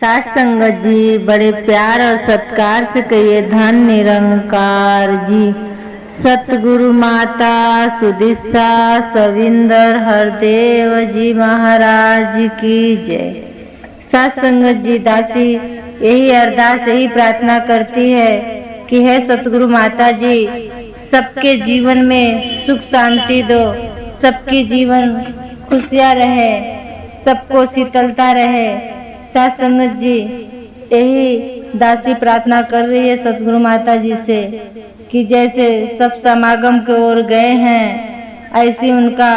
साथ संगत जी, बड़े प्यार और सत्कार से कहिए धन निरंकार जी। सतगुरु माता सुदिशा सविंदर हरदेव जी महाराज की जय। साथ संगत जी, दासी यही अरदास यही प्रार्थना करती है कि हे सतगुरु माता जी, सबके जीवन में सुख शांति दो, सबके जीवन खुशियाँ रहे, सबको शीतलता रहे। साथ संगत जी, यही दासी प्रार्थना कर रही है सतगुरु माता जी से कि जैसे सब समागम की ओर गए हैं, ऐसे उनका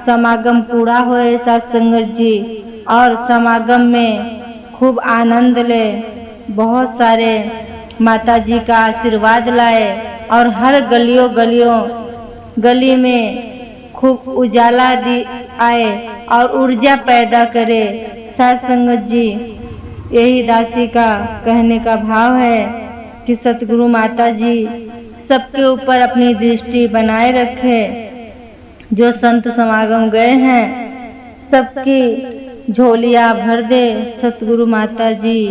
समागम पूरा होए साथ संगत जी, और समागम में खूब आनंद ले, बहुत सारे माता जी का आशीर्वाद लाए और हर गली में खूब उजाला आए और ऊर्जा पैदा करे। साथ संगत जी, यही दासी का कहने का भाव है कि सतगुरु माता जी सबके ऊपर अपनी दृष्टि बनाए रखे। जो संत समागम गए हैं सबकी झोलियां भर दे सतगुरु माता जी।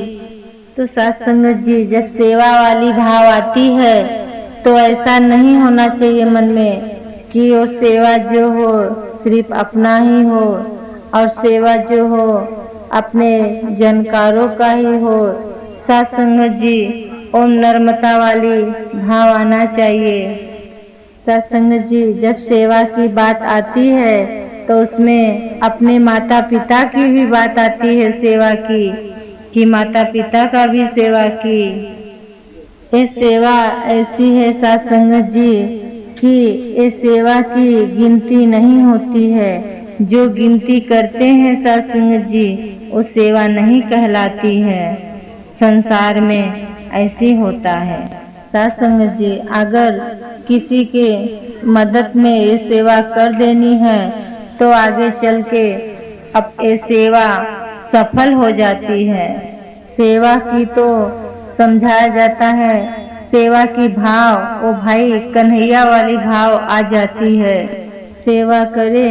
तो साथ संगत जी, जब सेवा वाली भाव आती है तो ऐसा नहीं होना चाहिए मन में कि वो सेवा जो हो सिर्फ अपना ही हो और सेवा जो हो अपने जनकारों का ही हो। साथ संगत जी, ओम नर्मता वाली भाव आना चाहिए। साथ संगत जी, जब सेवा की बात आती है तो उसमें अपने माता पिता की भी बात आती है सेवा की, कि माता पिता का भी सेवा की। ये सेवा ऐसी है साथ संगत जी कि ये सेवा की गिनती नहीं होती है। जो गिनती करते हैं साथ संगत जी, वो सेवा नहीं कहलाती है। संसार में ऐसे होता है साथ संगत जी। अगर किसी के मदद में ये सेवा कर देनी है तो आगे चल के अब ये सेवा सफल हो जाती है। सेवा की तो समझाया जाता है, सेवा की भाव वो भाई कन्हैया वाली भाव आ जाती है। सेवा करे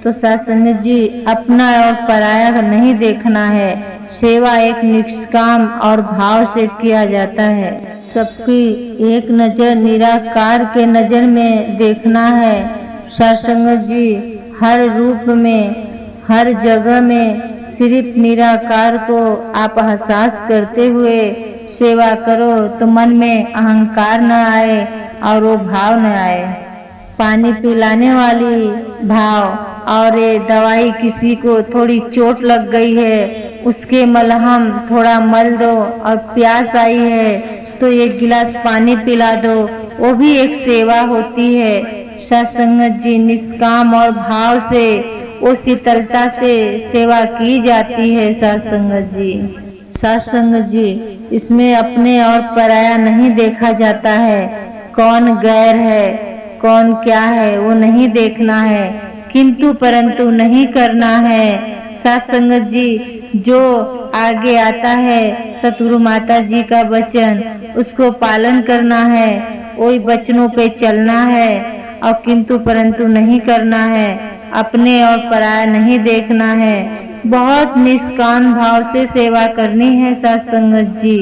तो साथ संगत जी, अपना और पराया नहीं देखना है। सेवा एक निष्काम और भाव से किया जाता है। सबकी एक नजर निराकार के नजर में देखना है। साथ संगत जी, हर रूप में हर जगह में सिर्फ निराकार को आप एहसास करते हुए सेवा करो तो मन में अहंकार न आए और वो भाव न आए। पानी पिलाने वाली भाव और ये दवाई, किसी को थोड़ी चोट लग गई है उसके मलहम थोड़ा मल दो, और प्यास आई है तो एक गिलास पानी पिला दो, वो भी एक सेवा होती है। साथ संगत जी, निष्काम और भाव से वो शीतलता से सेवा की जाती है साथ संगत जी। साथ संगत जी, इसमें अपने और पराया नहीं देखा जाता है। कौन गैर है कौन क्या है वो नहीं देखना है, किंतु परंतु नहीं करना है। साथ संगत जी, जो आगे आता है सतगुरु माता जी का वचन, उसको पालन करना है, वही वचनों पे चलना है और किंतु परंतु नहीं करना है। अपने और पराया नहीं देखना है। बहुत निष्काम भाव से सेवा करनी है साथ संगत जी।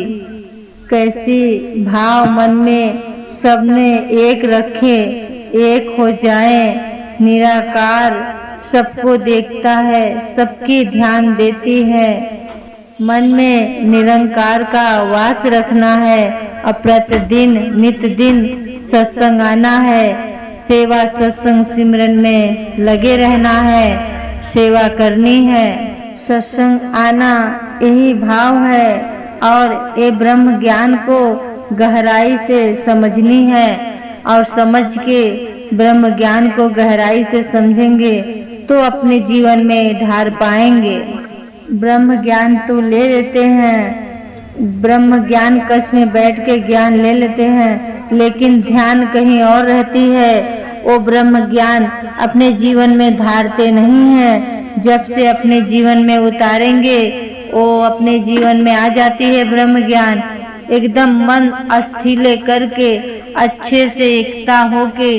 कैसी भाव मन में सबने एक रखे, एक हो जाए। निराकार सबको देखता है, सबकी ध्यान देती है। मन में निरंकार का वास रखना है और प्रतिदिन नित दिन सत्संग आना है। सेवा सत्संग सिमरन में लगे रहना है, सेवा करनी है। सत्संग आना यही भाव है और ये ब्रह्म ज्ञान को गहराई से समझनी है, और समझ के ब्रह्म ज्ञान को गहराई से समझेंगे तो अपने जीवन में ढाल पाएंगे। ब्रह्म ज्ञान तो ले लेते हैं, ब्रह्म ज्ञान कक्ष में बैठ के ज्ञान ले लेते हैं, लेकिन ध्यान कहीं और रहती है। वो ब्रह्म ज्ञान अपने जीवन में धारते नहीं हैं। जब से अपने जीवन में उतारेंगे वो अपने जीवन में आ जाती है ब्रह्म ज्ञान। एकदम मन अस्थिर करके अच्छे से एकता होके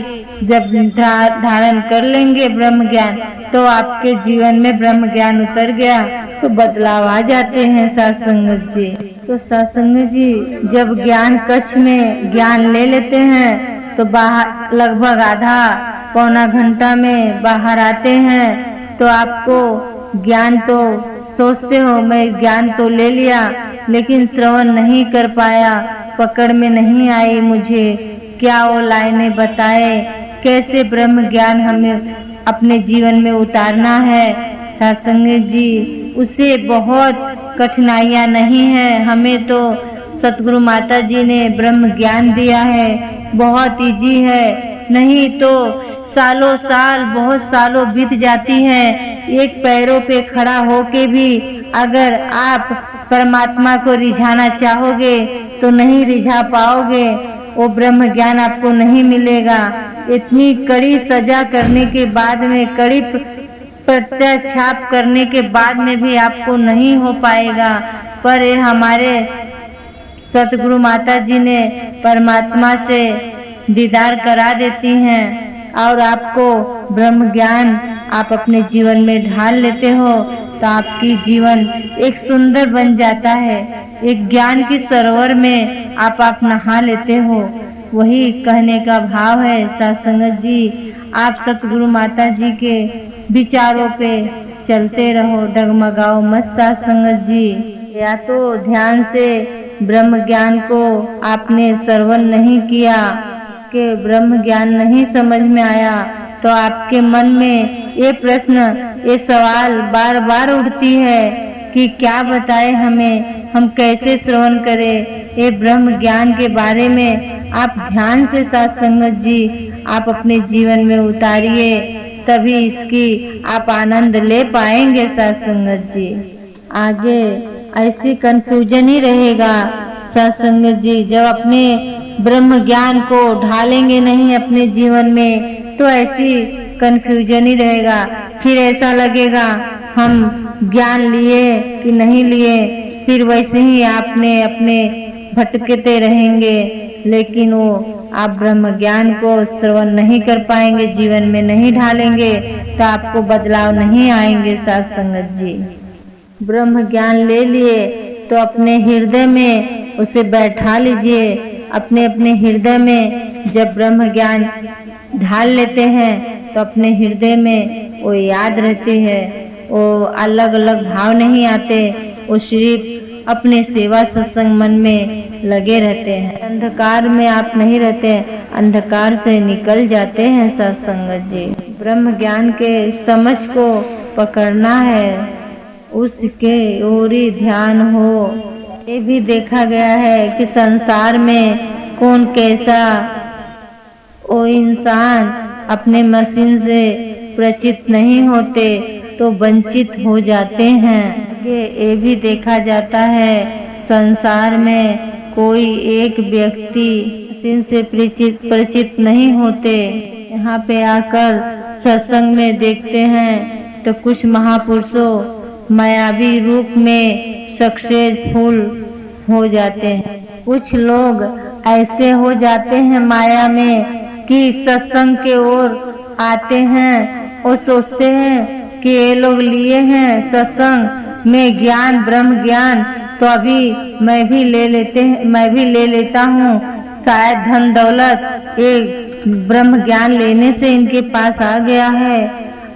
जब धारण कर लेंगे ब्रह्म ज्ञान, तो आपके जीवन में ब्रह्म ज्ञान उतर गया तो बदलाव आ जाते हैं सत्संग जी। तो सत्संग जी जब ज्ञान कक्ष में ज्ञान ले लेते हैं तो बाहर लगभग आधा पौना घंटा में बाहर आते हैं, तो आपको ज्ञान तो सोचते हो मैं ज्ञान तो ले लिया, लेकिन श्रवण नहीं कर पाया, पकड़ में नहीं आई मुझे, क्या वो लाइनें बताए कैसे ब्रह्म ज्ञान हमें अपने जीवन में उतारना है सत्संग जी। उसे बहुत कठिनाइयां नहीं है, हमें तो सतगुरु माता जी ने ब्रह्म ज्ञान दिया है, बहुत इजी है। नहीं तो सालों साल बहुत सालों बीत जाती हैं, एक पैरों पे खड़ा होके भी अगर आप परमात्मा को रिझाना चाहोगे तो नहीं रिझा पाओगे, वो ब्रह्म ज्ञान आपको नहीं मिलेगा। इतनी कड़ी सजा करने के बाद में, कड़ी प्रत्याछाप करने के बाद में भी आपको नहीं हो पाएगा। पर ये हमारे सतगुरु माता जी ने परमात्मा से दीदार करा देती हैं और आपको ब्रह्म ज्ञान आप अपने जीवन में ढाल लेते हो तो आपकी जीवन एक सुंदर बन जाता है, एक ज्ञान की सरोवर में आप नहा लेते हो। वही कहने का भाव है सत्संग जी, आप सतगुरु माता जी के विचारों पे चलते रहो, डगमगाओ मत सत्संग जी। या तो ध्यान से ब्रह्म ज्ञान को आपने श्रवण नहीं किया, के ब्रह्म ज्ञान नहीं समझ में आया, तो आपके मन में ये प्रश्न, ये सवाल बार बार उठती है कि क्या बताए हमें, हम कैसे श्रवण करें ये ब्रह्म ज्ञान के बारे में। आप ध्यान से सत्संग जी आप अपने जीवन में उतारिए, तभी इसकी आप आनंद ले पाएंगे सत्संग जी। आगे ऐसी कंफ्यूजन ही रहेगा सत्संग जी, जब अपने ब्रह्म ज्ञान को ढालेंगे नहीं अपने जीवन में तो ऐसी कंफ्यूजन ही रहेगा। फिर ऐसा लगेगा हम ज्ञान लिए कि नहीं लिए, फिर वैसे ही आपने अपने भटकते रहेंगे, लेकिन वो आप ब्रह्म ज्ञान को श्रवण नहीं कर पाएंगे, जीवन में नहीं ढालेंगे तो आपको बदलाव नहीं आएंगे सत्संग जी। ब्रह्म ज्ञान ले लिए तो अपने हृदय में उसे बैठा लीजिए, अपने अपने हृदय में जब ब्रह्म ज्ञान ढाल लेते हैं तो अपने हृदय में वो याद रहती है, वो अलग अलग भाव नहीं आते, वो सिर्फ अपने सेवा सत्संग मन में लगे रहते हैं। अंधकार में आप नहीं रहते, अंधकार से निकल जाते हैं सत्संग जी। ब्रह्म ज्ञान के समझ को पकड़ना है, उसके ओरी ध्यान हो। ये भी देखा गया है कि संसार में कौन कैसा, वो इंसान अपने मशीन से परिचित नहीं होते तो वंचित हो जाते हैं। ये भी देखा जाता है संसार में कोई एक व्यक्ति मशीन से परिचित नहीं होते। यहाँ पे आकर सत्संग में देखते हैं तो कुछ महापुरुषों मायावी रूप में सक्सेसफुल हो जाते हैं, कुछ लोग ऐसे हो जाते हैं माया में कि सत्संग के ओर आते हैं और सोचते हैं कि ये लोग लिए हैं सत्संग में ज्ञान, ब्रह्म ज्ञान, तो अभी मैं भी ले लेता हूँ, शायद धन दौलत ये ब्रह्म ज्ञान लेने से इनके पास आ गया है।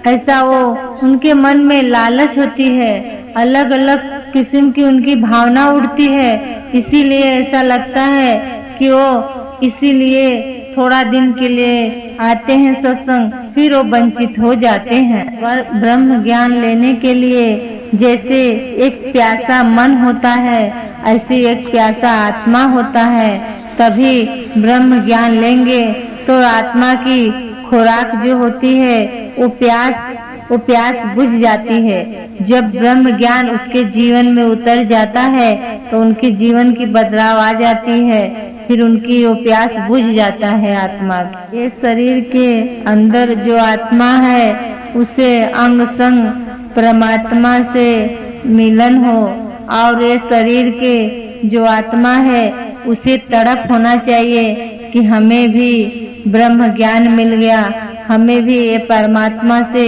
ऐसा वो उनके मन में लालच होती है, अलग अलग किस्म की उनकी भावना उठती है, इसीलिए ऐसा लगता है कि वो इसीलिए थोड़ा दिन के लिए आते हैं सत्संग, फिर वो वंचित हो जाते हैं। पर ब्रह्म ज्ञान लेने के लिए जैसे एक प्यासा मन होता है, ऐसे एक प्यासा आत्मा होता है, तभी ब्रह्म ज्ञान लेंगे तो आत्मा की खुराक जो होती है वो प्यास बुझ जाती है। जब ब्रह्म ज्ञान उसके जीवन में उतर जाता है तो उनके जीवन की बदलाव आ जाती है, फिर उनकी वो प्यास बुझ जाता है आत्मा की। ये शरीर के अंदर जो आत्मा है उसे अंग संग परमात्मा से मिलन हो, और ये शरीर के जो आत्मा है उसे तड़प होना चाहिए कि हमें भी ब्रह्म ज्ञान मिल गया, हमें भी ये परमात्मा से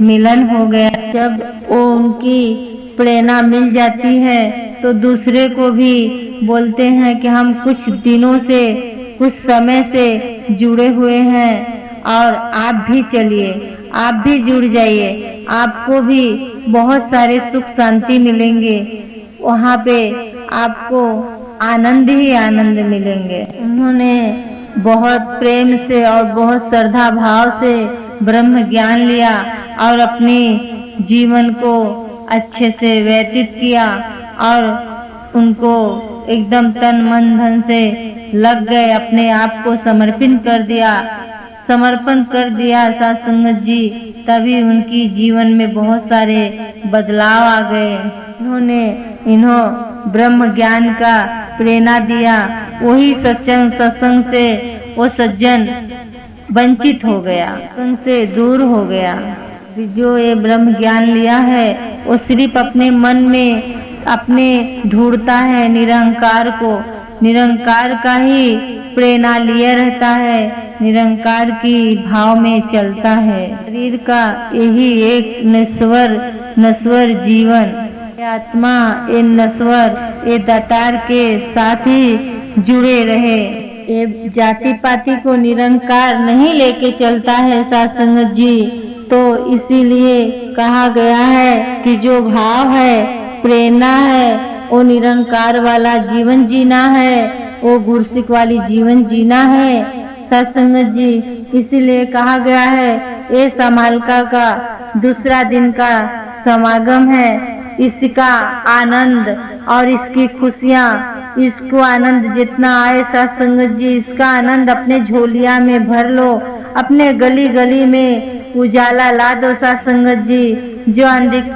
मिलन हो गया। जब वो उनकी प्रेरणा मिल जाती है तो दूसरे को भी बोलते हैं कि हम कुछ दिनों से, कुछ समय से जुड़े हुए हैं और आप भी चलिए, आप भी जुड़ जाइए, आपको भी बहुत सारे सुख शांति मिलेंगे, वहाँ पे आपको आनंद ही आनंद मिलेंगे। उन्होंने बहुत प्रेम से और बहुत श्रद्धा भाव से ब्रह्म ज्ञान लिया और अपने जीवन को अच्छे से व्यतीत किया और उनको एकदम तन मन धन से लग गए, अपने आप को समर्पण कर दिया साथ संगत जी। तभी उनकी जीवन में बहुत सारे बदलाव आ गए। इन्हों ब्रह्म ज्ञान का प्रेरणा दिया, वही सत्संग से वो सज्जन वंचित हो गया, सत्संग से दूर हो गया। जो ये ब्रह्म ज्ञान लिया है वो सिर्फ अपने मन में अपने ढूंढता है निरंकार को, निरंकार का ही प्रेरणा लिए रहता है, निरंकार की भाव में चलता है। शरीर का यही एक नश्वर जीवन, आत्मा ये नश्वर, ये दातार के साथ ही जुड़े रहे। ये जाति पाति को निरंकार नहीं लेके चलता है साथ संगत जी। तो इसीलिए कहा गया है कि जो भाव है, प्रेरणा है, वो निरंकार वाला जीवन जीना है, वो गुरसिक वाली जीवन जीना है सत्संगत जी। इसीलिए कहा गया है ये समालका का दूसरा दिन का समागम है, इसका आनंद और इसकी खुशियाँ, इसको आनंद जितना आए सत्संगत जी, इसका आनंद अपने झोलिया में भर लो, अपने गली गली में उजाला ला दो सत्संगत जी। जो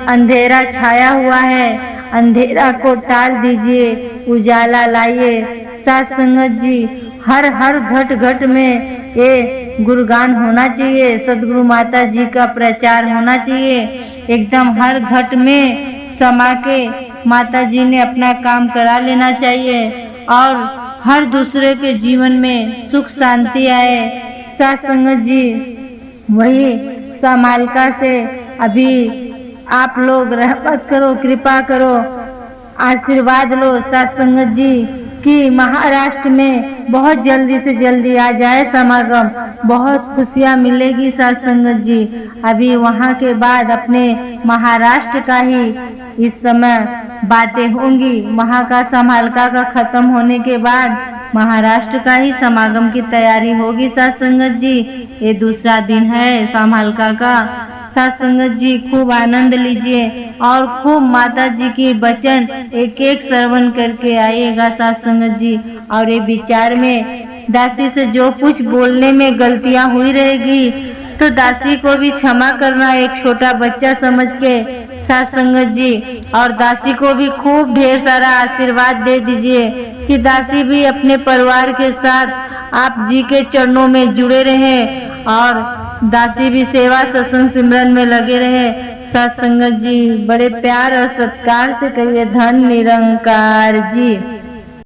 अंधेरा छाया हुआ है, अंधेरा को टाल दीजिए, उजाला लाइए सत्संगत जी। हर घट घट में ये गुणगान होना चाहिए, सदगुरु माता जी का प्रचार होना चाहिए। एकदम हर घट में समा के माता जी ने अपना काम करा लेना चाहिए और हर दूसरे के जीवन में सुख शांति आए सत्संगत जी। वही समालका से अभी आप लोग रहमत करो, कृपा करो, आशीर्वाद लो सत्संगत जी कि महाराष्ट्र में बहुत जल्दी से जल्दी आ जाए समागम, बहुत खुशियाँ मिलेगी सत्संगत जी। अभी वहाँ के बाद अपने महाराष्ट्र का ही इस समय बातें होंगी। वहाँ का समालका का खत्म होने के बाद महाराष्ट्र का ही समागम की तैयारी होगी सत्संगत जी। ये दूसरा दिन है समालका का सत्संगत जी। खूब आनंद लीजिए और खूब माता जी की वचन एक एक श्रवण करके आइएगा सत्संगत जी। और ये विचार में दासी से जो कुछ बोलने में गलतियां हुई रहेगी तो दासी को भी क्षमा करना, एक छोटा बच्चा समझ के सत्संगत जी। और दासी को भी खूब ढेर सारा आशीर्वाद दे दीजिए कि दासी भी अपने परिवार के साथ आप जी के चरणों में जुड़े रहे और दासी भी सेवा सत्संग सिमरन में लगे रहे सत्संगत जी। बड़े प्यार और सत्कार से कहिए धन निरंकार जी।